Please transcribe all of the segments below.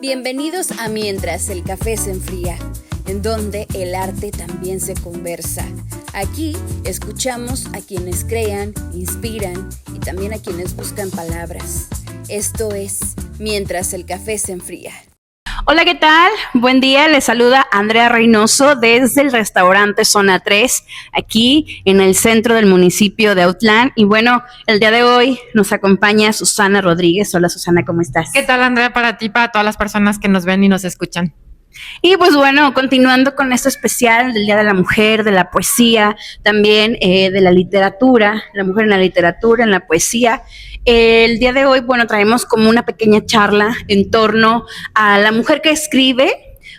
Bienvenidos a Mientras el café se enfría, en donde el arte también se conversa. Aquí escuchamos a quienes crean, inspiran y también a quienes buscan palabras. Esto es Mientras el café se enfría. Hola, ¿qué tal? Buen día, les saluda Andrea Reynoso desde el restaurante Zona 3, aquí en el centro del municipio de Autlán. Y bueno, el día de hoy nos acompaña Susana Rodríguez. Hola, Susana, ¿cómo estás? ¿Qué tal, Andrea? Para ti, para todas las personas que nos ven y nos escuchan. Y pues bueno, continuando con esto especial del Día de la Mujer, de la poesía, también de la literatura, la mujer en la literatura, en la poesía. El día de hoy, bueno, traemos como una pequeña charla en torno a la mujer que escribe,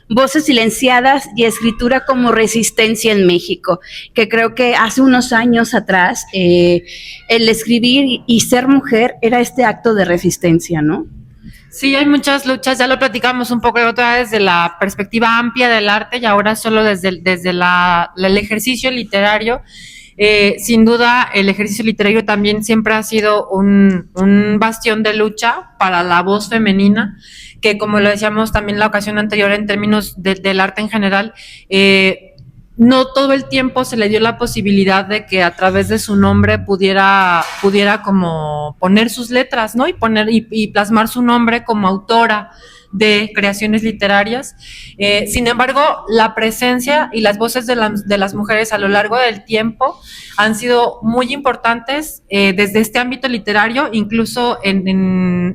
voces silenciadas y escritura como resistencia en México, que creo que hace unos años atrás el escribir y ser mujer era este acto de resistencia, ¿no? Sí, hay muchas luchas, ya lo platicamos un poco otra vez desde la perspectiva amplia del arte y ahora solo desde el ejercicio literario. Sin duda, el ejercicio literario también siempre ha sido un bastión de lucha para la voz femenina, que como lo decíamos también la ocasión anterior en términos del arte en general, no todo el tiempo se le dio la posibilidad de que a través de su nombre pudiera como poner sus letras, ¿no? Y plasmar su nombre como autora de creaciones literarias. Sin embargo, la presencia y las voces de las mujeres a lo largo del tiempo han sido muy importantes desde este ámbito literario, incluso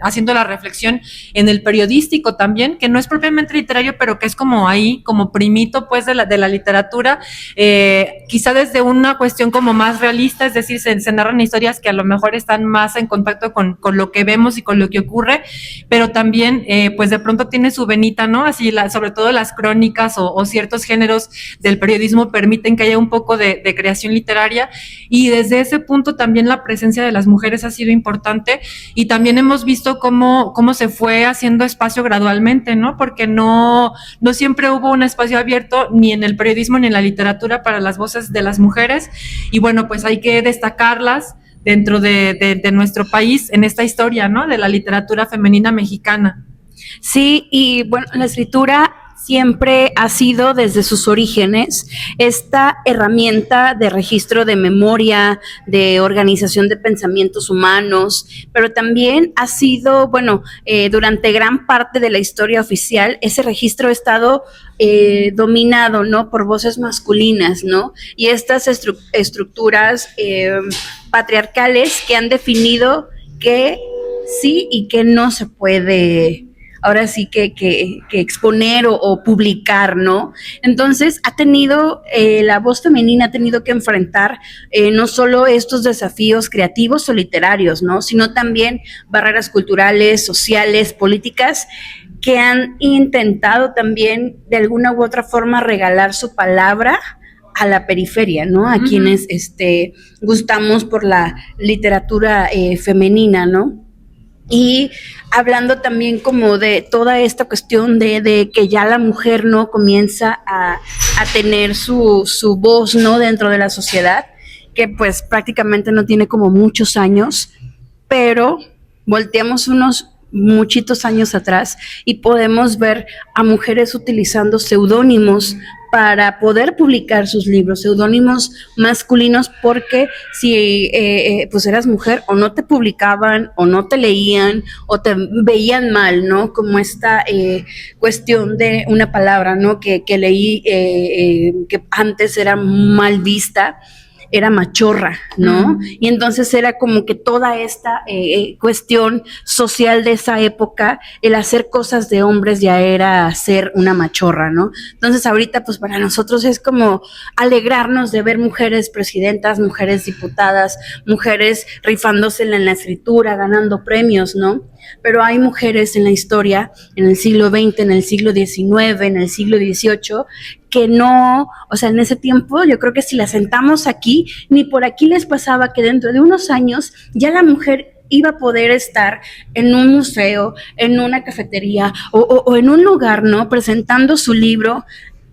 haciendo la reflexión en el periodístico también, que no es propiamente literario, pero que es como ahí, como primito pues de la literatura, quizá desde una cuestión como más realista, es decir, se narran historias que a lo mejor están más en contacto con lo que vemos y con lo que ocurre, pero también pues de pronto tiene su venita, ¿no? Así, sobre todo las crónicas o ciertos géneros del periodismo permiten que haya un poco de creación literaria, y desde ese punto también la presencia de las mujeres ha sido importante, y también hemos visto cómo se fue haciendo espacio gradualmente, ¿no? Porque no siempre hubo un espacio abierto ni en el periodismo ni en la literatura para las voces de las mujeres, y bueno, pues hay que destacarlas dentro de nuestro país en esta historia, ¿no? De la literatura femenina mexicana. Sí, y bueno, la escritura siempre ha sido desde sus orígenes esta herramienta de registro de memoria, de organización de pensamientos humanos, pero también ha sido, bueno, durante gran parte de la historia oficial, ese registro ha estado dominado, ¿no? Por voces masculinas, ¿no? Y estas estructuras patriarcales que han definido que sí y que no se puede ahora sí que exponer o publicar, ¿no? Entonces ha tenido, la voz femenina ha tenido que enfrentar no solo estos desafíos creativos o literarios, ¿no? Sino también barreras culturales, sociales, políticas, que han intentado también de alguna u otra forma regalar su palabra a la periferia, ¿no? A quienes gustamos por la literatura femenina, ¿no? Y hablando también como de toda esta cuestión de que ya la mujer no comienza a tener su voz, ¿no? Dentro de la sociedad, que pues prácticamente no tiene como muchos años, pero volteamos unos muchitos años atrás y podemos ver a mujeres utilizando seudónimos para poder publicar sus libros, seudónimos masculinos, porque si pues eras mujer o no te publicaban o no te leían o te veían mal, ¿no? Como esta cuestión de una palabra, ¿no? Que leí que antes era mal vista, era machorra, ¿no? Y entonces era como que toda esta cuestión social de esa época, el hacer cosas de hombres ya era ser una machorra, ¿no? Entonces ahorita pues para nosotros es como alegrarnos de ver mujeres presidentas, mujeres diputadas, mujeres rifándose en la escritura, ganando premios, ¿no? Pero hay mujeres en la historia, en el siglo XX, en el siglo XIX, en el siglo XVIII, que no, o sea, en ese tiempo yo creo que si las sentamos aquí, ni por aquí les pasaba que dentro de unos años ya la mujer iba a poder estar en un museo, en una cafetería o en un lugar, ¿no? Presentando su libro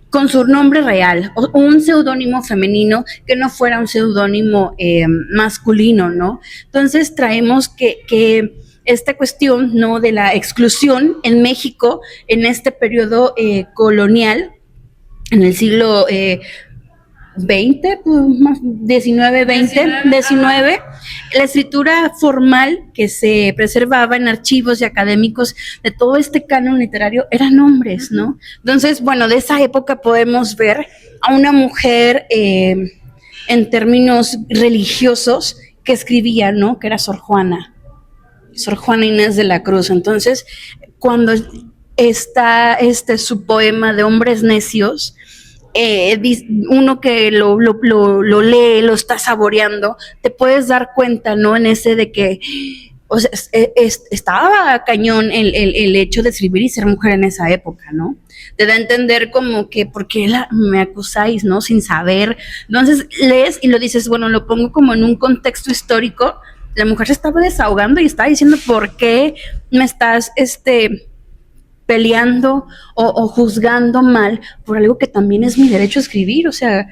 con su nombre real, o un seudónimo femenino que no fuera un seudónimo masculino, ¿no? Entonces traemos que esta cuestión, ¿no?, de la exclusión en México en este periodo colonial, en el siglo 20, más 19, 20, 19, la escritura formal que se preservaba en archivos y académicos de todo este canon literario eran hombres, ¿no? Entonces, bueno, de esa época podemos ver a una mujer en términos religiosos que escribía, ¿no?, que era Sor Juana Inés de la Cruz. Entonces, cuando está su poema de Hombres Necios, uno que lo lee, lo está saboreando, te puedes dar cuenta, ¿no?, en ese de que, o sea, estaba cañón el hecho de escribir y ser mujer en esa época, ¿no? Te da a entender como que, ¿por qué me acusáis, no? Sin saber. Entonces lees y lo dices, bueno, lo pongo como en un contexto histórico. La mujer se estaba desahogando y estaba diciendo, ¿por qué me estás, peleando o juzgando mal por algo que también es mi derecho a escribir? O sea,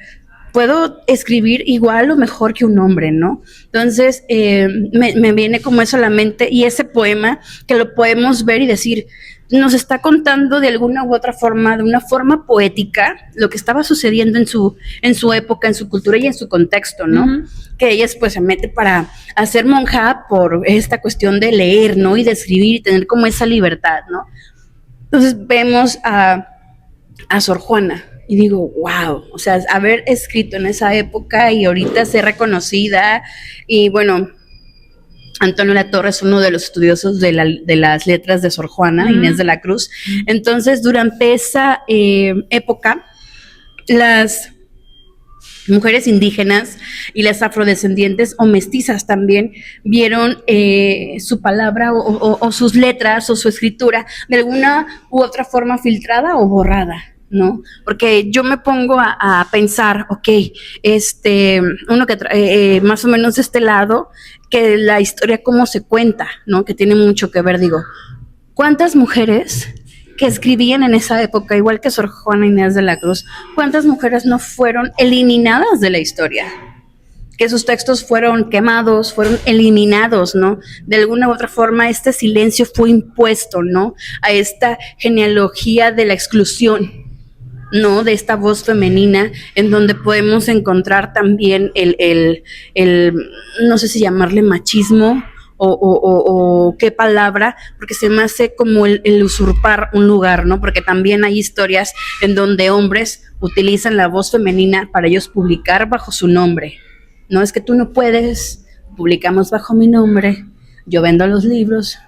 puedo escribir igual o mejor que un hombre, ¿no? Entonces, me viene como eso a la mente, y ese poema que lo podemos ver y decir, nos está contando de alguna u otra forma, de una forma poética, lo que estaba sucediendo en su época, en su cultura y en su contexto, ¿no? Uh-huh. Que ella pues se mete para hacer monja por esta cuestión de leer, ¿no? Y de escribir y tener como esa libertad, ¿no? Entonces vemos a Sor Juana y digo, wow, o sea, haber escrito en esa época y ahorita ser reconocida. Y bueno, Antonio Latorre es uno de los estudiosos de las letras de Sor Juana Inés de la Cruz. Entonces, durante esa época, las mujeres indígenas y las afrodescendientes o mestizas también vieron su palabra o sus letras o su escritura de alguna u otra forma filtrada o borrada, ¿no? Porque yo me pongo a pensar, ok, uno que más o menos de este lado, que la historia cómo se cuenta, ¿no? Que tiene mucho que ver, digo, ¿cuántas mujeres que escribían en esa época, igual que Sor Juana Inés de la Cruz, cuántas mujeres no fueron eliminadas de la historia? Que sus textos fueron quemados, fueron eliminados, ¿no? De alguna u otra forma, este silencio fue impuesto, ¿no? A esta genealogía de la exclusión, ¿no? De esta voz femenina, en donde podemos encontrar también el no sé si llamarle machismo, o qué palabra, porque se me hace como el usurpar un lugar, ¿no? Porque también hay historias en donde hombres utilizan la voz femenina para ellos publicar bajo su nombre, ¿no? Es que tú no puedes, publicamos bajo mi nombre, yo vendo los libros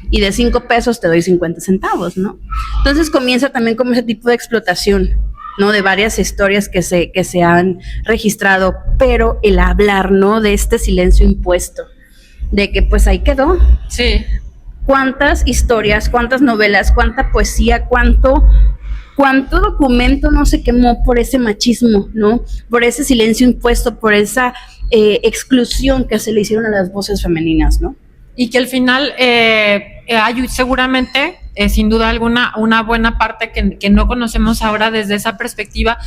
y de 5 pesos te doy 50 centavos, ¿no? Entonces comienza también como ese tipo de explotación, ¿no? De varias historias que se han registrado, pero el hablar, ¿no? De este silencio impuesto, de que pues ahí quedó. Sí. Cuántas historias, cuántas novelas, cuánta poesía, cuánto documento no se quemó por ese machismo, ¿no? Por ese silencio impuesto, por esa exclusión que se le hicieron a las voces femeninas, ¿no? Y que al final hay seguramente, sin duda alguna, una buena parte que no conocemos ahora desde esa perspectiva,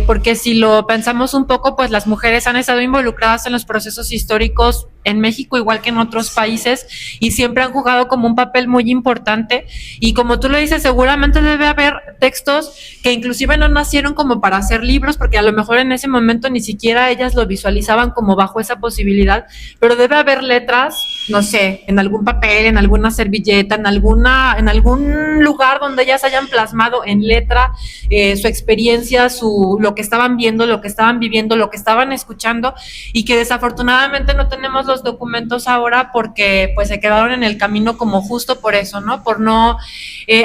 porque si lo pensamos un poco, pues las mujeres han estado involucradas en los procesos históricos en México, igual que en otros países, y siempre han jugado como un papel muy importante. Y como tú lo dices, seguramente debe haber textos que inclusive no nacieron como para hacer libros, porque a lo mejor en ese momento ni siquiera ellas lo visualizaban como bajo esa posibilidad, pero debe haber letras, no sé, en algún papel, en alguna servilleta, en algún lugar donde ellas hayan plasmado en letra su experiencia, lo que estaban viendo, lo que estaban viviendo, lo que estaban escuchando, y que desafortunadamente no tenemos los documentos ahora porque pues se quedaron en el camino como justo por eso, ¿no? Por no,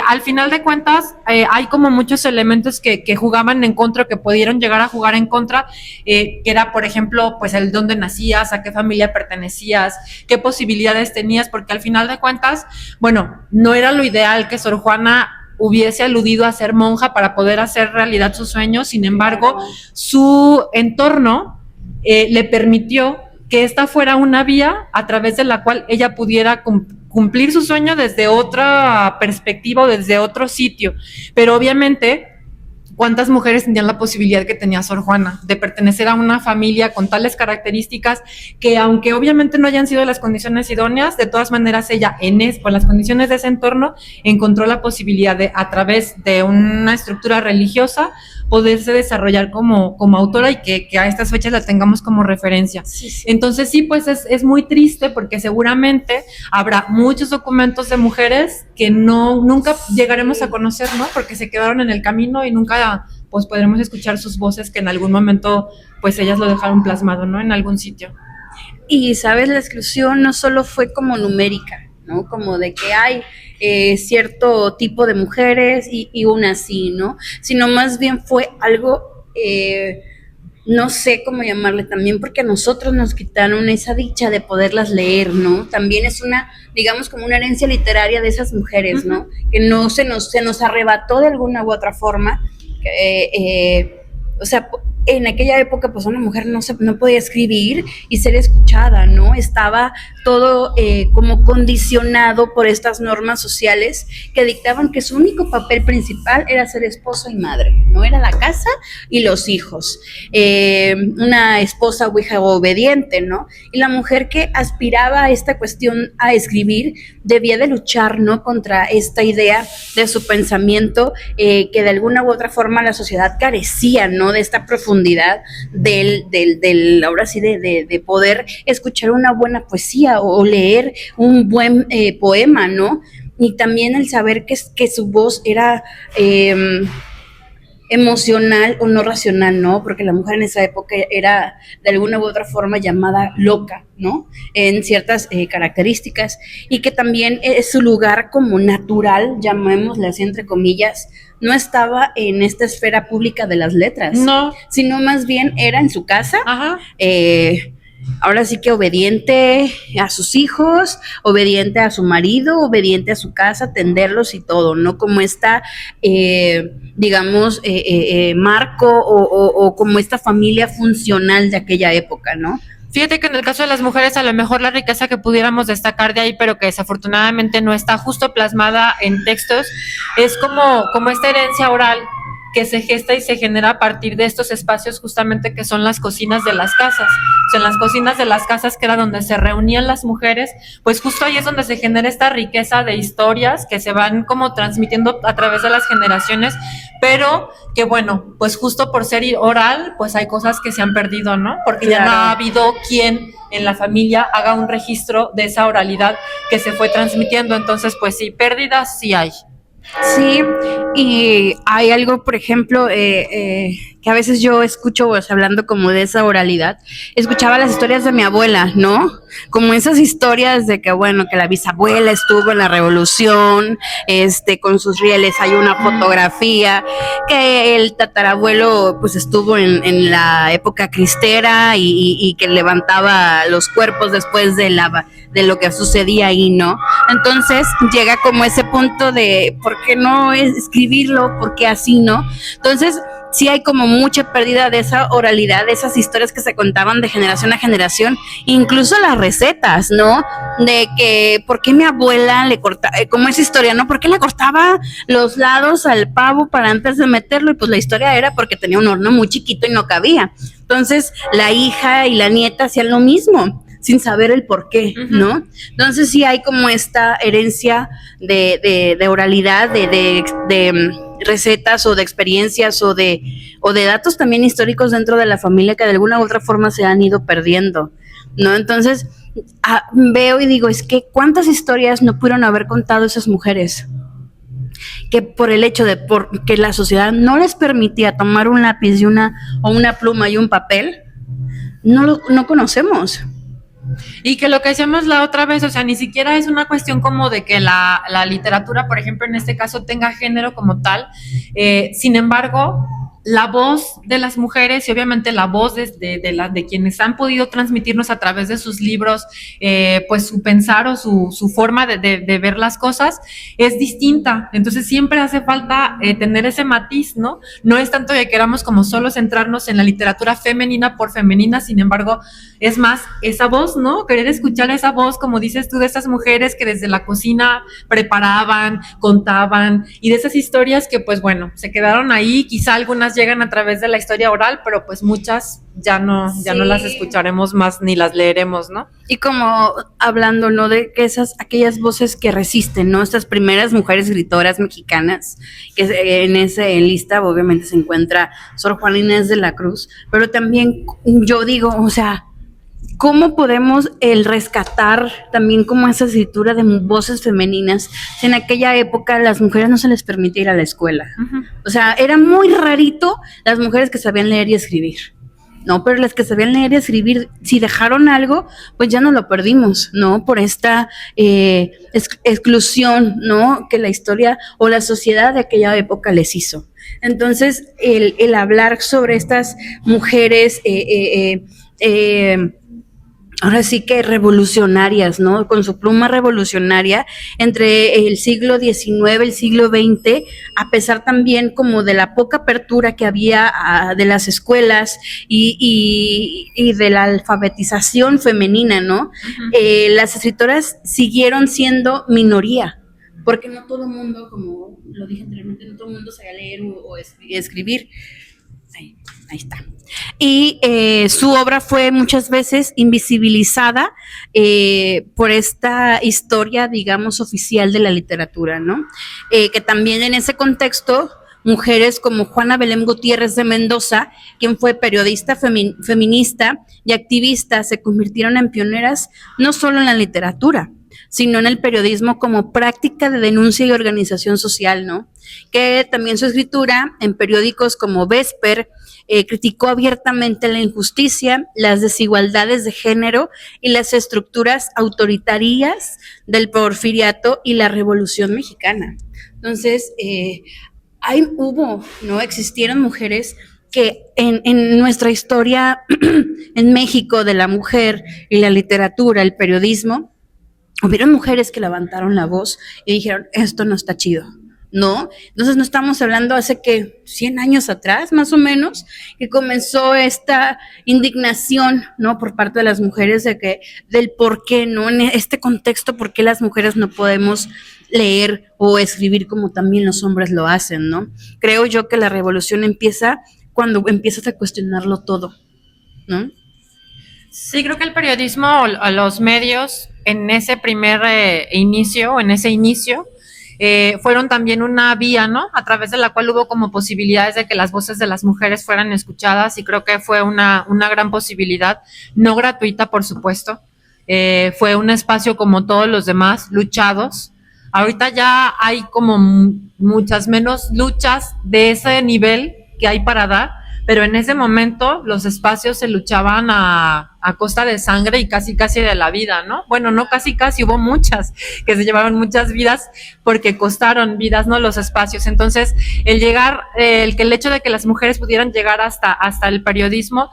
al final de cuentas hay como muchos elementos que jugaban en contra, que pudieron llegar a jugar en contra, que era, por ejemplo, pues el dónde nacías, a qué familia pertenecías, qué posibilidades tenías, porque al final de cuentas, bueno, no era lo ideal que Sor Juana hubiese aludido a ser monja para poder hacer realidad sus sueños. Sin embargo, su entorno le permitió que esta fuera una vía a través de la cual ella pudiera cumplir su sueño desde otra perspectiva o desde otro sitio. Pero obviamente ¿cuántas mujeres tenían la posibilidad que tenía Sor Juana de pertenecer a una familia con tales características que, aunque obviamente no hayan sido las condiciones idóneas, de todas maneras ella por las condiciones de ese entorno encontró la posibilidad de, a través de una estructura religiosa, poderse desarrollar como autora y que a estas fechas la tengamos como referencia? Sí, sí. Entonces sí, pues es muy triste porque seguramente habrá muchos documentos de mujeres que nunca llegaremos a conocer, ¿no? Porque se quedaron en el camino y nunca pues podremos escuchar sus voces que en algún momento pues ellas lo dejaron plasmado, ¿no? En algún sitio. Y, ¿sabes? La exclusión no solo fue como numérica, ¿no? Como de que hay cierto tipo de mujeres y una así, ¿no? Sino más bien fue algo, no sé cómo llamarle también, porque a nosotros nos quitaron esa dicha de poderlas leer, ¿no? También es una, digamos, como una herencia literaria de esas mujeres, ¿no? Que no se nos arrebató de alguna u otra forma. O sea, en aquella época pues una mujer no podía escribir y ser escuchada, ¿no? Estaba todo como condicionado por estas normas sociales que dictaban que su único papel principal era ser esposa y madre, ¿no? Era la casa y los hijos, una esposa o hija obediente, ¿no? Y la mujer que aspiraba a esta cuestión a escribir debía de luchar, ¿no? Contra esta idea de su pensamiento que de alguna u otra forma la sociedad carecía, ¿no? De esta profundidad del ahora sí, de poder escuchar una buena poesía o leer un buen poema, ¿no? Y también el saber que su voz era emocional o no racional, ¿no? Porque la mujer en esa época era de alguna u otra forma llamada loca, ¿no? En ciertas características, y que también su lugar como natural, llamémosle así entre comillas, no estaba en esta esfera pública de las letras, no, sino más bien era en su casa. Ajá. Ahora sí que obediente a sus hijos, obediente a su marido, obediente a su casa, atenderlos y todo, ¿no? Como esta, digamos, marco o como esta familia funcional de aquella época, ¿no? Fíjate que en el caso de las mujeres, a lo mejor la riqueza que pudiéramos destacar de ahí, pero que desafortunadamente no está justo plasmada en textos, es como esta herencia oral que se gesta y se genera a partir de estos espacios justamente que son las cocinas de las casas. O sea, en las cocinas de las casas, que era donde se reunían las mujeres, pues justo ahí es donde se genera esta riqueza de historias que se van como transmitiendo a través de las generaciones, pero que bueno, pues justo por ser oral, pues hay cosas que se han perdido, ¿no? Porque claro, ya no ha habido quien en la familia haga un registro de esa oralidad que se fue transmitiendo. Entonces, pues sí, pérdidas sí hay. Sí, y hay algo, por ejemplo, que a veces yo escucho, pues, hablando como de esa oralidad, escuchaba las historias de mi abuela, ¿no? Como esas historias de que, bueno, que la bisabuela estuvo en la revolución, con sus rieles hay una fotografía, que el tatarabuelo, pues, estuvo en la época cristera y que levantaba los cuerpos después de lo que sucedía ahí, ¿no? Entonces llega como ese punto de ¿por qué no escribirlo? ¿Por qué así, no? Entonces sí hay como mucha pérdida de esa oralidad, de esas historias que se contaban de generación a generación, incluso las recetas, ¿no? De que ¿por qué mi abuela le cortaba, como esa historia, ¿no? ¿Por qué le cortaba los lados al pavo para antes de meterlo? Y pues la historia era porque tenía un horno muy chiquito y no cabía. Entonces la hija y la nieta hacían lo mismo, sin saber el por qué, ¿no? Entonces sí hay como esta herencia de oralidad, de recetas o de experiencias o de datos también históricos dentro de la familia que de alguna u otra forma se han ido perdiendo, ¿no? Entonces veo y digo, es que ¿cuántas historias no pudieron haber contado esas mujeres? Que por el hecho de que la sociedad no les permitía tomar un lápiz y una pluma y un papel, no conocemos. Y que lo que decíamos la otra vez, o sea, ni siquiera es una cuestión como de que la literatura, por ejemplo, en este caso tenga género como tal, sin embargo, la voz de las mujeres y obviamente la voz de quienes han podido transmitirnos a través de sus libros, pues su pensar o su forma de ver las cosas es distinta. Entonces siempre hace falta tener ese matiz, ¿no? No es tanto que queramos como solo centrarnos en la literatura femenina por femenina, sin embargo, es más esa voz, ¿no? Querer escuchar esa voz, como dices tú, de esas mujeres que desde la cocina preparaban, contaban, y de esas historias que, pues bueno, se quedaron ahí, quizá algunas llegan a través de la historia oral, pero pues muchas ya no las escucharemos más ni las leeremos, ¿no? Y como hablando, ¿no? De que aquellas voces que resisten, ¿no? Estas primeras mujeres escritoras mexicanas, que en esa lista obviamente se encuentra Sor Juana Inés de la Cruz, pero también yo digo, o sea, ¿cómo podemos rescatar también como esa escritura de voces femeninas si en aquella época a las mujeres no se les permitía ir a la escuela? Uh-huh. O sea, era muy rarito las mujeres que sabían leer y escribir. No, pero las que sabían leer y escribir, si dejaron algo, pues ya no lo perdimos, ¿no? Por esta exclusión, ¿no? Que la historia o la sociedad de aquella época les hizo. Entonces, el hablar sobre estas mujeres ahora sí que revolucionarias, ¿no? Con su pluma revolucionaria entre el siglo XIX, el siglo XX, a pesar también como de la poca apertura que había de las escuelas y de la alfabetización femenina, ¿no? Uh-huh. Las escritoras siguieron siendo minoría, porque no todo el mundo, como lo dije anteriormente, no todo el mundo sabía leer o escribir. Ahí está. Y su obra fue muchas veces invisibilizada por esta historia, digamos, oficial de la literatura, ¿no? Que también en ese contexto, mujeres como Juana Belén Gutiérrez de Mendoza, quien fue periodista feminista y activista, se convirtieron en pioneras no solo en la literatura, sino en el periodismo como práctica de denuncia y organización social, ¿no? Que también su escritura en periódicos como Vesper criticó abiertamente la injusticia, las desigualdades de género y las estructuras autoritarias del porfiriato y la Revolución Mexicana. Entonces, ¿no? Existieron mujeres que en nuestra historia en México de la mujer y la literatura, el periodismo, hubieron mujeres que levantaron la voz y dijeron, esto no está chido, ¿no? Entonces no estamos hablando hace que 100 años atrás, más o menos, que comenzó esta indignación, ¿no? Por parte de las mujeres del por qué, ¿no? En este contexto, por qué las mujeres no podemos leer o escribir como también los hombres lo hacen, ¿no? Creo yo que la revolución empieza cuando empiezas a cuestionarlo todo, ¿no? Sí, creo que el periodismo o los medios en ese primer inicio, fueron también una vía, ¿no? A través de la cual hubo como posibilidades de que las voces de las mujeres fueran escuchadas y creo que fue una gran posibilidad, no gratuita, por supuesto. Fue un espacio como todos los demás, luchados. Ahorita ya hay como muchas menos luchas de ese nivel que hay para dar, pero en ese momento los espacios se luchaban a costa de sangre y casi de la vida, ¿no? Bueno, no casi, hubo muchas que se llevaron muchas vidas porque costaron vidas, ¿no? Los espacios. Entonces, el hecho de que las mujeres pudieran llegar hasta el periodismo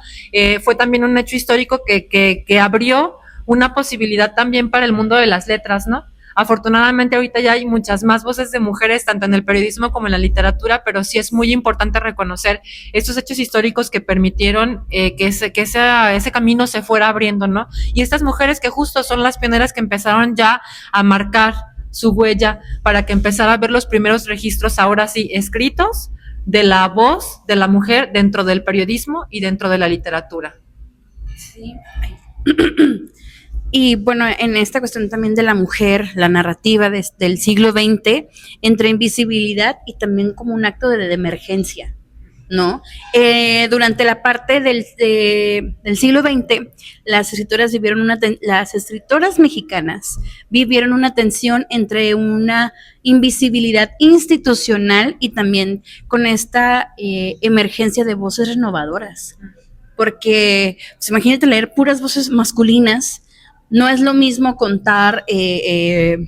fue también un hecho histórico que abrió una posibilidad también para el mundo de las letras, ¿no? Afortunadamente ahorita ya hay muchas más voces de mujeres, tanto en el periodismo como en la literatura, pero sí es muy importante reconocer estos hechos históricos que permitieron que ese camino se fuera abriendo, ¿no? Y estas mujeres que justo son las pioneras que empezaron ya a marcar su huella para que empezara a ver los primeros registros, ahora sí, escritos, de la voz de la mujer dentro del periodismo y dentro de la literatura. Sí. Y bueno, en esta cuestión también de la mujer, la narrativa del siglo XX, entre invisibilidad y también como un acto de emergencia, ¿no? Durante la parte del siglo XX, las escritoras mexicanas vivieron una tensión entre una invisibilidad institucional y también con esta emergencia de voces renovadoras. Porque, pues, imagínate leer puras voces masculinas. No es lo mismo contar, leer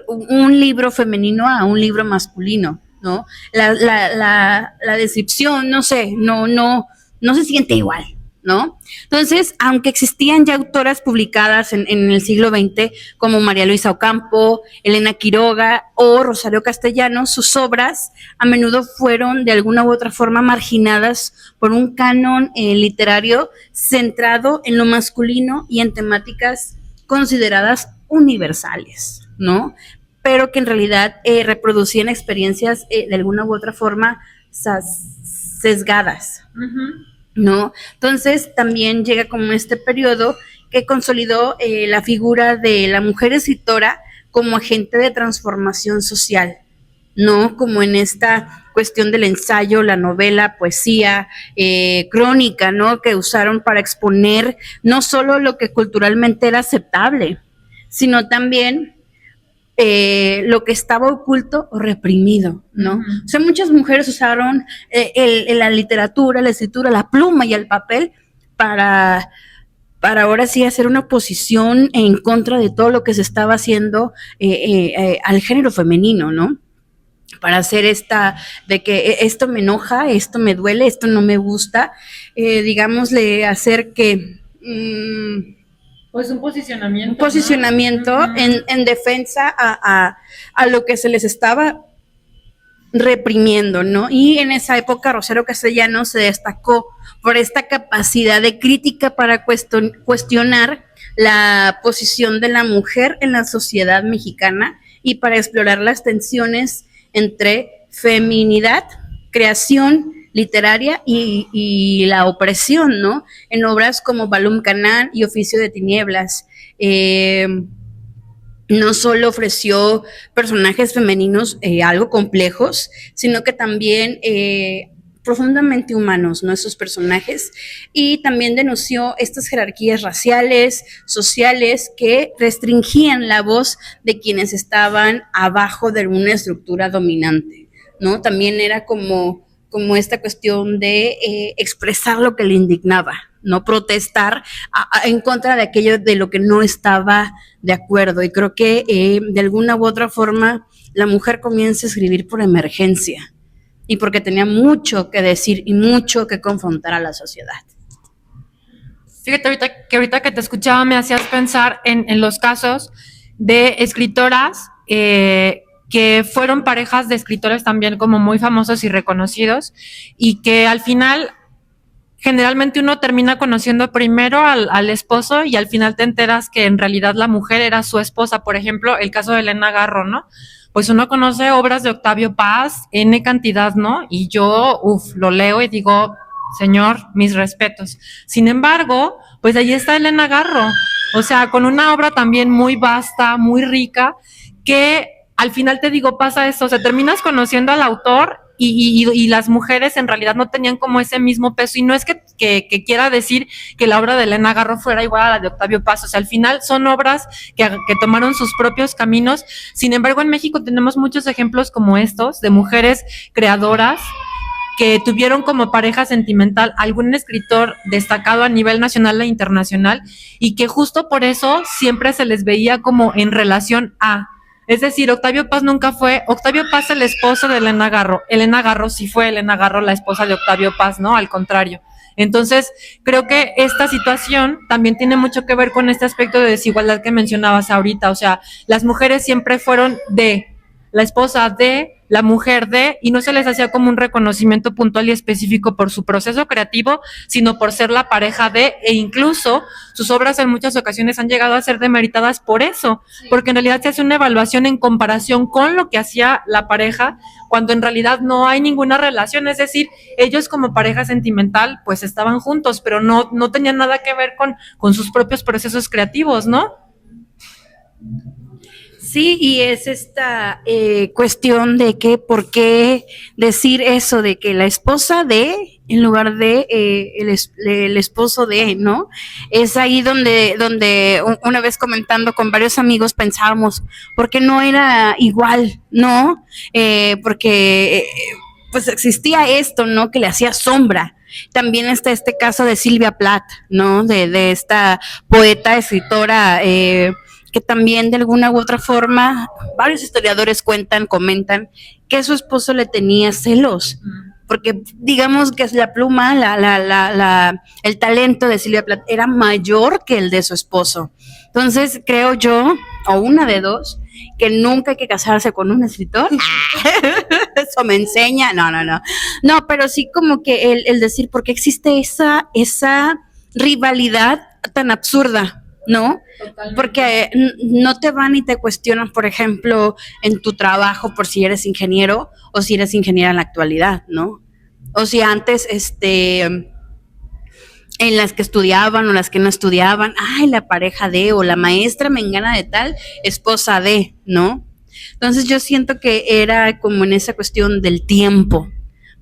un libro femenino a un libro masculino, ¿no? La descripción, no sé, no se siente igual, ¿no? Entonces, aunque existían ya autoras publicadas en el siglo XX, como María Luisa Ocampo, Elena Quiroga o Rosario Castellanos, sus obras a menudo fueron de alguna u otra forma marginadas por un canon literario centrado en lo masculino y en temáticas consideradas universales, ¿no? Pero que en realidad reproducían experiencias de alguna u otra forma sesgadas. ¿No? Entonces también llega como este periodo que consolidó la figura de la mujer escritora como agente de transformación social, ¿no? Como en esta cuestión del ensayo, la novela, poesía, crónica, ¿no? Que usaron para exponer no solo lo que culturalmente era aceptable, sino también lo que estaba oculto o reprimido, ¿no? O sea, muchas mujeres usaron la literatura, la escritura, la pluma y el papel para ahora sí hacer una oposición en contra de todo lo que se estaba haciendo al género femenino, ¿no? Para hacer de que esto me enoja, esto me duele, esto no me gusta, digámosle, hacer que... Pues un posicionamiento. Un posicionamiento, ¿no? en defensa a lo que se les estaba reprimiendo, ¿no? Y en esa época Rosario Castellanos se destacó por esta capacidad de crítica para cuestionar la posición de la mujer en la sociedad mexicana y para explorar las tensiones entre feminidad, creación literaria y la opresión, ¿no? En obras como Balum Canal y Oficio de Tinieblas. No solo ofreció personajes femeninos algo complejos, sino que también profundamente humanos, ¿no? Esos personajes, y también denunció estas jerarquías raciales, sociales, que restringían la voz de quienes estaban abajo de una estructura dominante, ¿no? También era como esta cuestión de expresar lo que le indignaba, no protestar en contra de aquello de lo que no estaba de acuerdo. Y creo que de alguna u otra forma la mujer comienza a escribir por emergencia y porque tenía mucho que decir y mucho que confrontar a la sociedad. Fíjate, ahorita que te escuchaba me hacías pensar en los casos de escritoras que fueron parejas de escritores también como muy famosos y reconocidos, y que al final generalmente uno termina conociendo primero al esposo y al final te enteras que en realidad la mujer era su esposa. Por ejemplo, el caso de Elena Garro, ¿no? Pues uno conoce obras de Octavio Paz, N cantidad, ¿no? Y yo, lo leo y digo, señor, mis respetos. Sin embargo, pues ahí está Elena Garro, o sea, con una obra también muy vasta, muy rica, que al final te digo, pasa eso, o sea, terminas conociendo al autor y las mujeres en realidad no tenían como ese mismo peso, y no es que quiera decir que la obra de Elena Garro fuera igual a la de Octavio Paz, o sea, al final son obras que tomaron sus propios caminos. Sin embargo, en México tenemos muchos ejemplos como estos, de mujeres creadoras que tuvieron como pareja sentimental algún escritor destacado a nivel nacional e internacional, y que justo por eso siempre se les veía como en relación a... Es decir, Octavio Paz el esposo de Elena Garro. Elena Garro sí fue Elena Garro la esposa de Octavio Paz, ¿no? Al contrario. Entonces, creo que esta situación también tiene mucho que ver con este aspecto de desigualdad que mencionabas ahorita. O sea, las mujeres siempre fueron de, la esposa de, la mujer de, y no se les hacía como un reconocimiento puntual y específico por su proceso creativo, sino por ser la pareja de, e incluso sus obras en muchas ocasiones han llegado a ser demeritadas por eso, porque en realidad se hace una evaluación en comparación con lo que hacía la pareja, cuando en realidad no hay ninguna relación. Es decir, ellos como pareja sentimental pues estaban juntos, pero no tenían nada que ver con sus propios procesos creativos, ¿no? Sí, y es esta cuestión de que por qué decir eso de que la esposa de en lugar de el esposo de, ¿no? Es ahí donde una vez comentando con varios amigos pensábamos, ¿por qué no era igual, no? Porque pues existía esto, ¿no? Que le hacía sombra. También está este caso de Silvia Plath, ¿no? De esta poeta, escritora, que también de alguna u otra forma, varios historiadores comentan que su esposo le tenía celos, porque digamos que la pluma, el talento de Silvia Plath era mayor que el de su esposo. Entonces creo yo, o una de dos, que nunca hay que casarse con un escritor. Eso me enseña. No, pero sí como que el decir por qué existe esa rivalidad tan absurda, ¿no? Totalmente. Porque no te van y te cuestionan, por ejemplo, en tu trabajo por si eres ingeniero o si eres ingeniera en la actualidad, ¿no? O si antes, en las que estudiaban o las que no estudiaban, ay, la pareja de, o la maestra mengana de tal, esposa de, ¿no? Entonces yo siento que era como en esa cuestión del tiempo,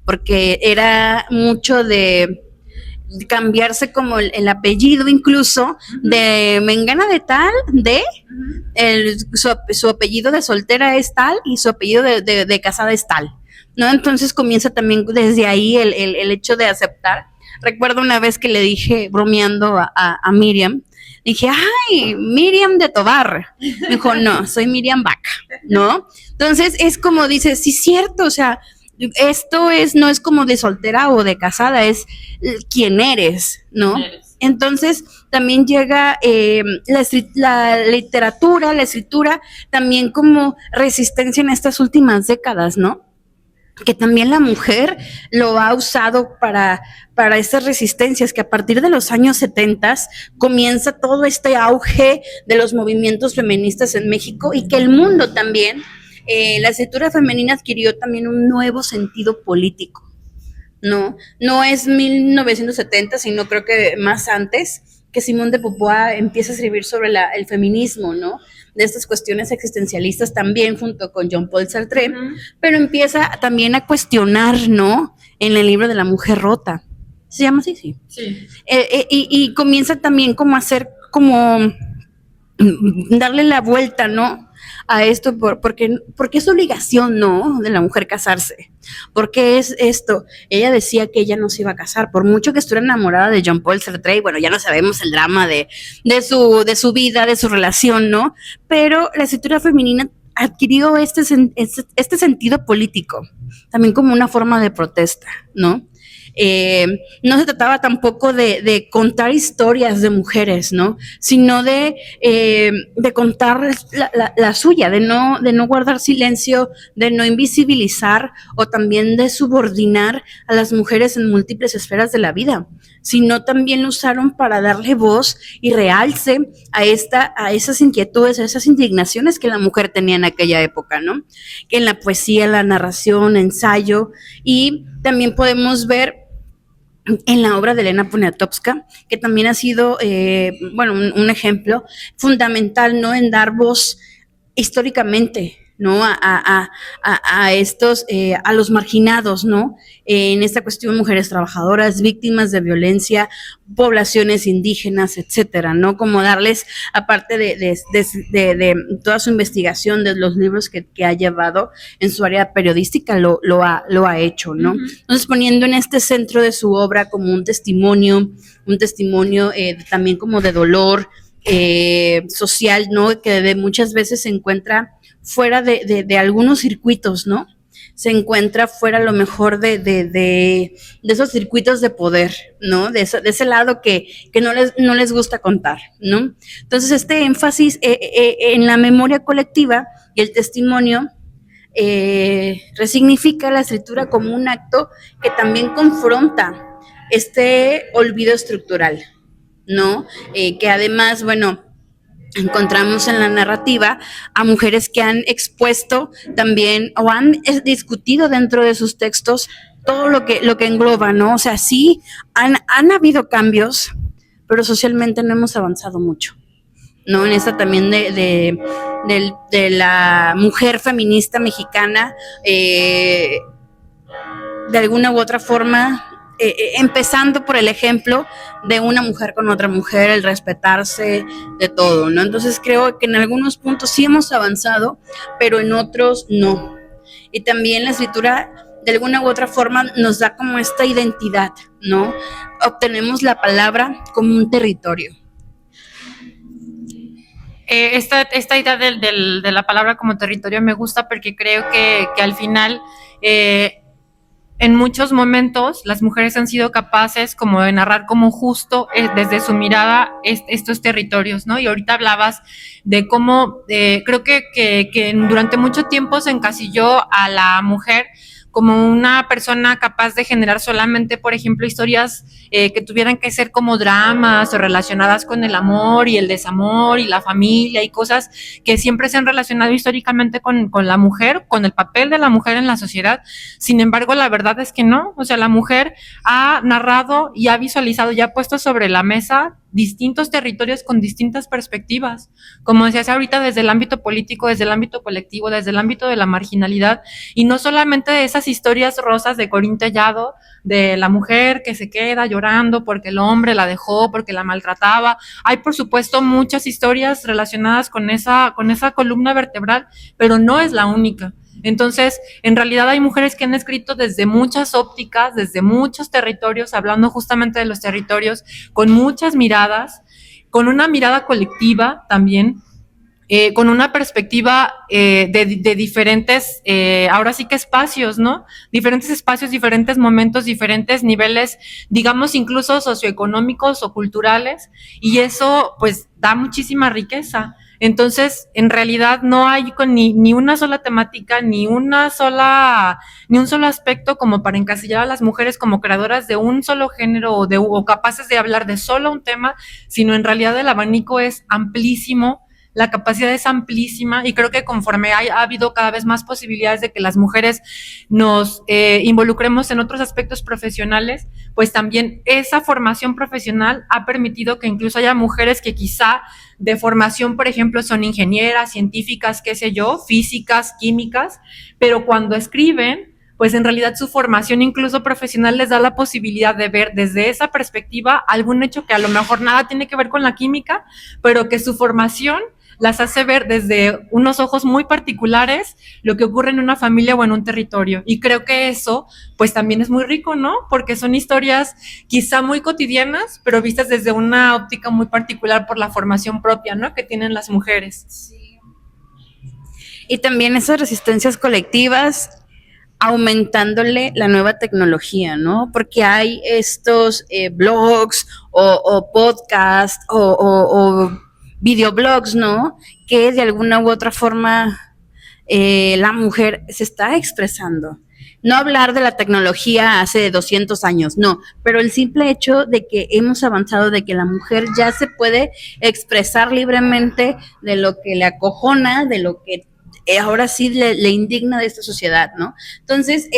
porque era mucho de cambiarse como el apellido incluso de mengana de tal, su apellido de soltera es tal y su apellido de casada es tal, ¿no? Entonces comienza también desde ahí el hecho de aceptar. Recuerdo una vez que le dije, bromeando a Miriam, dije, ay, Miriam de Tobar. Me dijo, no, soy Miriam Vaca, ¿no? Entonces es como dice, sí, cierto, o sea, esto no es como de soltera o de casada, es quién eres, ¿no? Entonces también llega la literatura, la escritura, también como resistencia en estas últimas décadas, ¿no? Que también la mujer lo ha usado para estas resistencias, que a partir de los años 70 comienza todo este auge de los movimientos feministas en México y que el mundo también, la escritura femenina adquirió también un nuevo sentido político, ¿no? No es 1970, sino creo que más antes, que Simone de Beauvoir empieza a escribir sobre el feminismo, ¿no? De estas cuestiones existencialistas también junto con Jean-Paul Sartre, pero empieza también a cuestionar, ¿no? En el libro de La mujer rota. ¿Se llama así? Sí. Y comienza también como a hacer, como darle la vuelta, ¿no? A esto, porque es obligación, ¿no? De la mujer casarse. Porque es esto. Ella decía que ella no se iba a casar, por mucho que estuviera enamorada de Jean-Paul Sartre. Bueno, ya no sabemos el drama de su vida, de su relación, ¿no? Pero la escritura femenina adquirió este sentido político, también como una forma de protesta, ¿no? No se trataba tampoco de contar historias de mujeres, ¿no? Sino de contar la suya, de no guardar silencio, de no invisibilizar o también de subordinar a las mujeres en múltiples esferas de la vida, sino también lo usaron para darle voz y realce a esas inquietudes, a esas indignaciones que la mujer tenía en aquella época, ¿no? Que en la poesía, la narración, ensayo, y también podemos ver en la obra de Elena Poniatowska, que también ha sido, un ejemplo fundamental, ¿no? En dar voz históricamente, ¿no? A estos, a los marginados, ¿no? En esta cuestión, mujeres trabajadoras, víctimas de violencia, poblaciones indígenas, etcétera, ¿no? Como darles, aparte de toda su investigación, de los libros que ha llevado en su área periodística, lo ha hecho, ¿no? Entonces, poniendo en este centro de su obra como un testimonio también como de dolor social, ¿no? Que muchas veces se encuentra fuera de algunos circuitos, ¿no? Se encuentra fuera a lo mejor de esos circuitos de poder, ¿no? De ese lado que no les gusta contar, ¿no? Entonces, este énfasis en la memoria colectiva y el testimonio resignifica la escritura como un acto que también confronta este olvido estructural, ¿no? Que además, bueno, encontramos en la narrativa a mujeres que han expuesto también o han discutido dentro de sus textos todo lo que engloba, ¿no? O sea, sí, han habido cambios, pero socialmente no hemos avanzado mucho, ¿no? En esta también de la mujer feminista mexicana, de alguna u otra forma, empezando por el ejemplo de una mujer con otra mujer, el respetarse, de todo, ¿no? Entonces creo que en algunos puntos sí hemos avanzado, pero en otros no. Y también la escritura de alguna u otra forma nos da como esta identidad, ¿no? Obtenemos la palabra como un territorio. esta idea de la palabra como territorio me gusta porque creo que al final, en muchos momentos, las mujeres han sido capaces como de narrar como justo desde su mirada estos territorios, ¿no? Y ahorita hablabas de cómo creo que durante mucho tiempo se encasilló a la mujer como una persona capaz de generar solamente, por ejemplo, historias que tuvieran que ser como dramas o relacionadas con el amor y el desamor y la familia y cosas que siempre se han relacionado históricamente con la mujer, con el papel de la mujer en la sociedad. Sin embargo, la verdad es que no. O sea, la mujer ha narrado y ha visualizado y ha puesto sobre la mesa distintos territorios con distintas perspectivas, como decías ahorita, desde el ámbito político, desde el ámbito colectivo, desde el ámbito de la marginalidad, y no solamente de esas historias rosas de Corín Tellado, de la mujer que se queda llorando porque el hombre la dejó, porque la maltrataba. Hay, por supuesto, muchas historias relacionadas con esa columna vertebral, pero no es la única. Entonces, en realidad hay mujeres que han escrito desde muchas ópticas, desde muchos territorios, hablando justamente de los territorios, con muchas miradas, con una mirada colectiva también, con una perspectiva de diferentes, ahora sí que espacios, ¿no? Diferentes espacios, diferentes momentos, diferentes niveles, digamos incluso socioeconómicos o culturales, y eso pues da muchísima riqueza. Entonces, en realidad no hay ni una sola temática, ni un solo aspecto como para encasillar a las mujeres como creadoras de un solo género o capaces de hablar de solo un tema, sino en realidad el abanico es amplísimo, la capacidad es amplísima, y creo que conforme ha habido cada vez más posibilidades de que las mujeres nos involucremos en otros aspectos profesionales, pues también esa formación profesional ha permitido que incluso haya mujeres que quizá de formación, por ejemplo, son ingenieras, científicas, qué sé yo, físicas, químicas, pero cuando escriben, pues en realidad su formación incluso profesional les da la posibilidad de ver desde esa perspectiva algún hecho que a lo mejor nada tiene que ver con la química, pero que su formación las hace ver desde unos ojos muy particulares lo que ocurre en una familia o en un territorio. Y creo que eso, pues también es muy rico, ¿no? Porque son historias quizá muy cotidianas, pero vistas desde una óptica muy particular por la formación propia, ¿no? Que tienen las mujeres. Sí. Y también esas resistencias colectivas aumentándole la nueva tecnología, ¿no? Porque hay estos blogs o podcasts o videoblogs, ¿no? Que de alguna u otra forma la mujer se está expresando. No hablar de la tecnología hace 200 años, no, pero el simple hecho de que hemos avanzado, de que la mujer ya se puede expresar libremente de lo que le acojona, de lo que ahora sí le indigna de esta sociedad, ¿no? Entonces,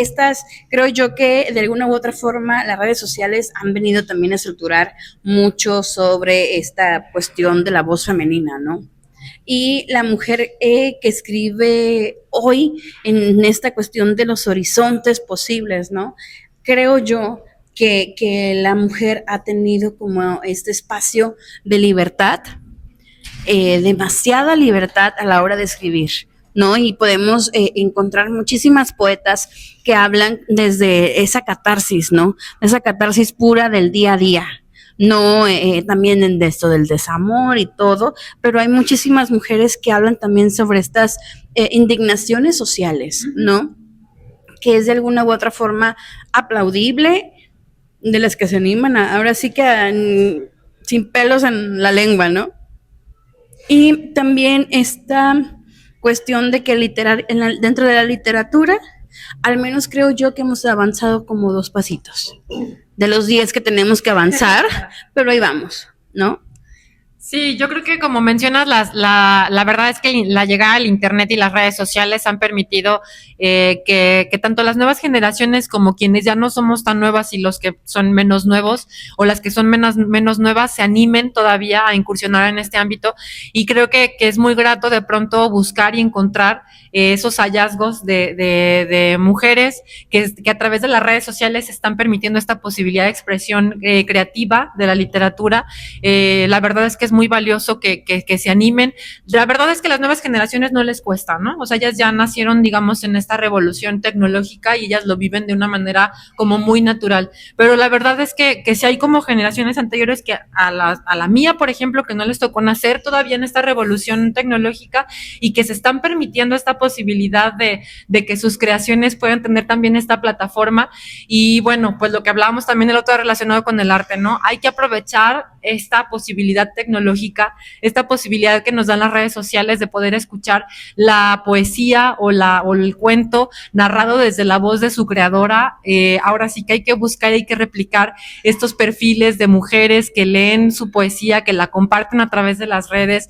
creo yo que de alguna u otra forma las redes sociales han venido también a estructurar mucho sobre esta cuestión de la voz femenina, ¿no? Y la mujer que escribe hoy en esta cuestión de los horizontes posibles, ¿no? Creo yo que la mujer ha tenido como este espacio de libertad, demasiada libertad a la hora de escribir, ¿no? Y podemos encontrar muchísimas poetas que hablan desde esa catarsis, ¿no? Esa catarsis pura del día a día. No, también en esto del desamor y todo, pero hay muchísimas mujeres que hablan también sobre estas indignaciones sociales, ¿no? Que es de alguna u otra forma aplaudible, de las que se animan ahora sí que sin pelos en la lengua, ¿no? Y también esta cuestión de que dentro de la literatura, al menos creo yo que hemos avanzado como 2 pasitos de los 10 que tenemos que avanzar, pero ahí vamos, ¿no? Sí, yo creo que como mencionas, la verdad es que la llegada del Internet y las redes sociales han permitido que tanto las nuevas generaciones como quienes ya no somos tan nuevas y los que son menos nuevos o las que son menos nuevas se animen todavía a incursionar en este ámbito, y creo que es muy grato de pronto buscar y encontrar esos hallazgos de mujeres que a través de las redes sociales están permitiendo esta posibilidad de expresión creativa de la literatura. La verdad es que es muy valioso que se animen. La verdad es que las nuevas generaciones no les cuesta, ¿no? O sea, ellas ya nacieron, digamos, en esta revolución tecnológica y ellas lo viven de una manera como muy natural. Pero la verdad es que si hay como generaciones anteriores que a la mía, por ejemplo, que no les tocó nacer todavía en esta revolución tecnológica y que se están permitiendo esta posibilidad de que sus creaciones puedan tener también esta plataforma. Y bueno, pues lo que hablábamos también el otro día relacionado con el arte, ¿no? Hay que aprovechar esta posibilidad tecnológica, esta posibilidad que nos dan las redes sociales de poder escuchar la poesía o el cuento narrado desde la voz de su creadora. Ahora sí que hay que buscar, hay que replicar estos perfiles de mujeres que leen su poesía, que la comparten a través de las redes,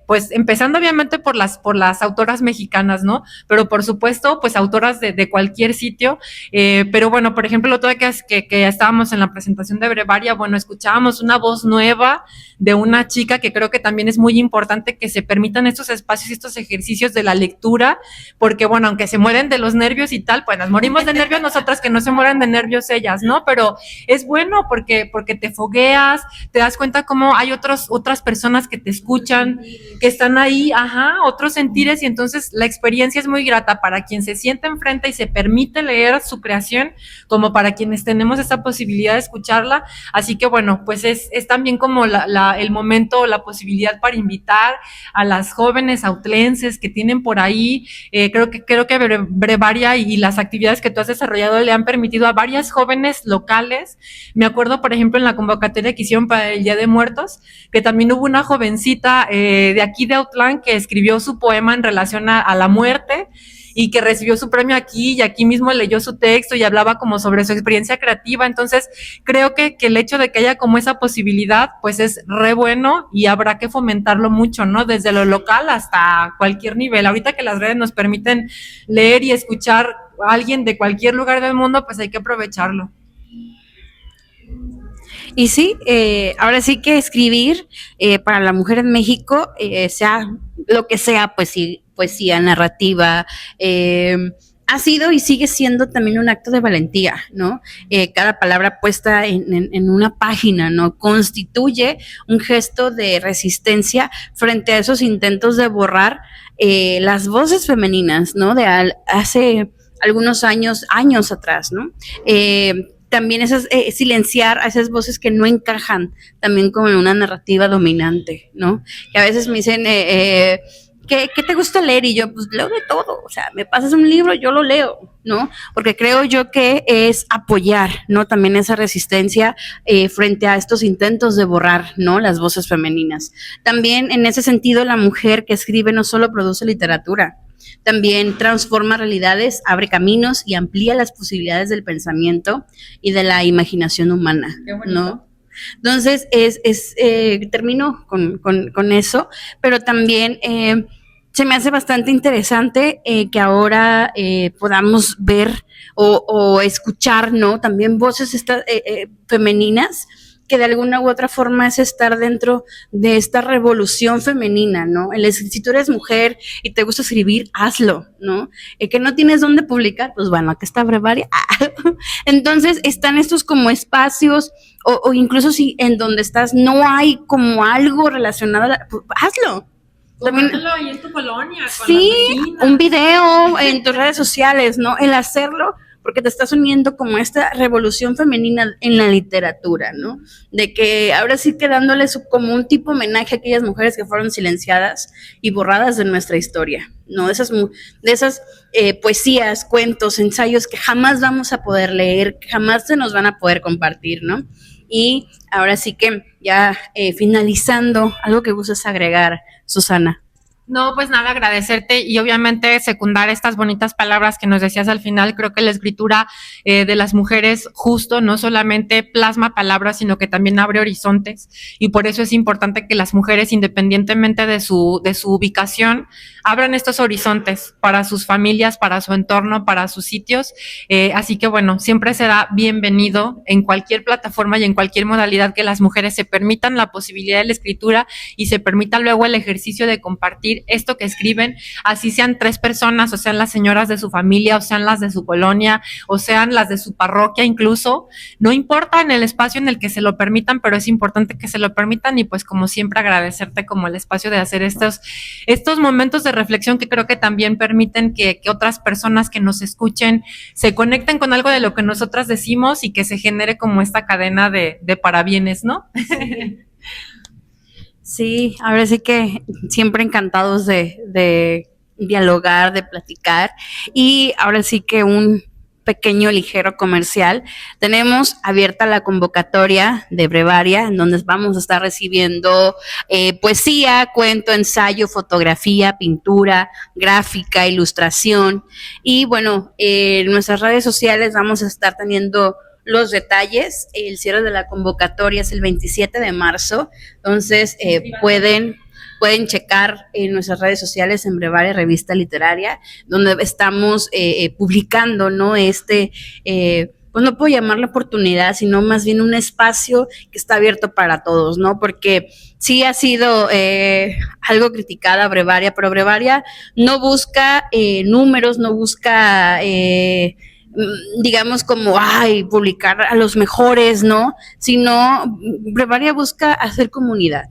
pues empezando obviamente por las autoras mexicanas, ¿no? Pero por supuesto, pues autoras de cualquier sitio. Pero bueno, por ejemplo, el otro día que estábamos en la presentación de Brevaria, bueno, escuchábamos una voz nueva de una chica que creo que también es muy importante que se permitan estos espacios y estos ejercicios de la lectura, porque bueno, aunque se mueren de los nervios y tal, pues nos morimos de nervios nosotras, que no se mueran de nervios ellas, ¿no? Pero es bueno porque te fogueas, te das cuenta cómo hay otras personas que te escuchan, que están ahí, otros sentires, y entonces la experiencia es muy grata para quien se siente enfrente y se permite leer su creación, como para quienes tenemos esa posibilidad de escucharla. Así que bueno, pues es también como el momento, la posibilidad para invitar a las jóvenes autlenses que tienen por ahí. Creo que Brevaria y las actividades que tú has desarrollado le han permitido a varias jóvenes locales. Me acuerdo, por ejemplo, en la convocatoria que hicieron para el Día de Muertos, que también hubo una jovencita de aquí de Autlán que escribió su poema en relación a la muerte y que recibió su premio aquí, y aquí mismo leyó su texto y hablaba como sobre su experiencia creativa. Entonces creo que el hecho de que haya como esa posibilidad, pues es re bueno, y habrá que fomentarlo mucho, ¿no? Desde lo local hasta cualquier nivel. Ahorita que las redes nos permiten leer y escuchar a alguien de cualquier lugar del mundo, pues hay que aprovecharlo. Y sí, ahora sí que escribir para la mujer en México, sea lo que sea, pues sí, poesía, narrativa, ha sido y sigue siendo también un acto de valentía, ¿no? Cada palabra puesta en una página, ¿no? Constituye un gesto de resistencia frente a esos intentos de borrar las voces femeninas, ¿no? De hace algunos años atrás, ¿no? También silenciar a esas voces que no encajan también como en una narrativa dominante, ¿no? Que a veces me dicen, ¿qué te gusta leer? Y yo, pues leo de todo, o sea, me pasas un libro, yo lo leo, ¿no? Porque creo yo que es apoyar, ¿no? También esa resistencia frente a estos intentos de borrar, ¿no? Las voces femeninas. También en ese sentido, la mujer que escribe no solo produce literatura, también transforma realidades, abre caminos y amplía las posibilidades del pensamiento y de la imaginación humana, ¿no? Entonces, termino con eso, pero también se me hace bastante interesante que ahora podamos ver o escuchar, ¿no? También voces femeninas, que de alguna u otra forma es estar dentro de esta revolución femenina, ¿no? Si tú eres mujer y te gusta escribir, hazlo, ¿no? Que no tienes dónde publicar, pues bueno, aquí está Brevaria. Entonces, están estos como espacios, o incluso si en donde estás no hay como algo relacionado, pues, hazlo. Compártelo ahí en tu colonia. Sí, un video en tus redes sociales, ¿no? El hacerlo, porque te estás uniendo como esta revolución femenina en la literatura, ¿no? De que ahora sí que dándoles como un tipo homenaje a aquellas mujeres que fueron silenciadas y borradas de nuestra historia, ¿no? De esas poesías, cuentos, ensayos que jamás vamos a poder leer, que jamás se nos van a poder compartir, ¿no? Y ahora sí que ya finalizando, algo que gustes agregar, Susana. No, pues nada, agradecerte y obviamente secundar estas bonitas palabras que nos decías al final. Creo que la escritura de las mujeres justo no solamente plasma palabras, sino que también abre horizontes, y por eso es importante que las mujeres, independientemente de su ubicación, abran estos horizontes para sus familias, para su entorno, para sus sitios. Así que bueno, siempre será bienvenido en cualquier plataforma y en cualquier modalidad que las mujeres se permitan la posibilidad de la escritura y se permita luego el ejercicio de compartir compartir esto que escriben, así sean 3 personas, o sean las señoras de su familia, o sean las de su colonia, o sean las de su parroquia incluso, no importa en el espacio en el que se lo permitan, pero es importante que se lo permitan y pues como siempre agradecerte como el espacio de hacer estos momentos de reflexión que creo que también permiten que otras personas que nos escuchen se conecten con algo de lo que nosotras decimos y que se genere como esta cadena de parabienes, ¿no? Sí, ahora sí que siempre encantados de dialogar, de platicar. Y ahora sí que un pequeño ligero comercial. Tenemos abierta la convocatoria de Brevaria, en donde vamos a estar recibiendo poesía, cuento, ensayo, fotografía, pintura, gráfica, ilustración. Y bueno, en nuestras redes sociales vamos a estar teniendo los detalles. El cierre de la convocatoria es el 27 de marzo, entonces pueden checar en nuestras redes sociales en Brevaria Revista Literaria, donde estamos publicando, ¿no? Pues no puedo llamarlo oportunidad, sino más bien un espacio que está abierto para todos, ¿no? Porque sí ha sido algo criticada Brevaria, pero Brevaria no busca números, no busca digamos como, publicar a los mejores, ¿no? Sino Brevaria busca hacer comunidad.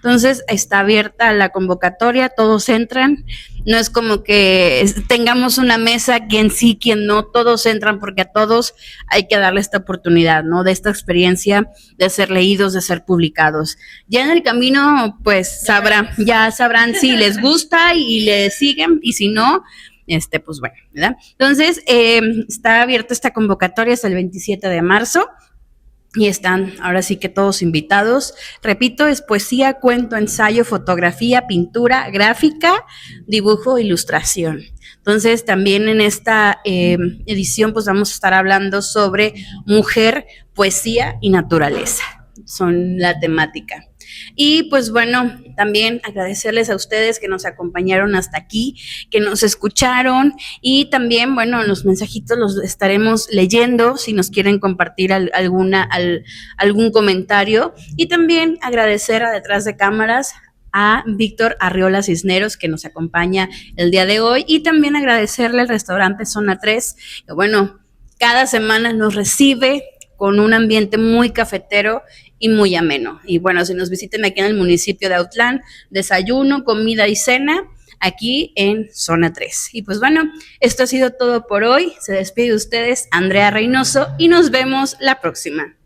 Entonces está abierta la convocatoria, todos entran, no es como que tengamos una mesa, quien sí, quien no, todos entran porque a todos hay que darle esta oportunidad, ¿no? De esta experiencia de ser leídos, de ser publicados. Ya en el camino, pues ya sabrán si les gusta y les siguen, y si no, pues bueno, ¿verdad? Entonces, está abierta esta convocatoria hasta el 27 de marzo. Y están ahora sí que todos invitados. Repito, es poesía, cuento, ensayo, fotografía, pintura, gráfica, dibujo, ilustración. Entonces, también en esta edición, pues vamos a estar hablando sobre mujer, poesía y naturaleza. Son la temática. Y pues bueno, también agradecerles a ustedes que nos acompañaron hasta aquí, que nos escucharon, y también, bueno, los mensajitos los estaremos leyendo si nos quieren compartir algún comentario. Y también agradecer a detrás de cámaras a Víctor Arriola Cisneros, que nos acompaña el día de hoy, y también agradecerle al restaurante Zona 3, que bueno, cada semana nos recibe con un ambiente muy cafetero y muy ameno. Y bueno, si nos visiten aquí en el municipio de Autlán, desayuno, comida y cena, aquí en Zona 3. Y pues bueno, esto ha sido todo por hoy. Se despide de ustedes Andrea Reynoso y nos vemos la próxima.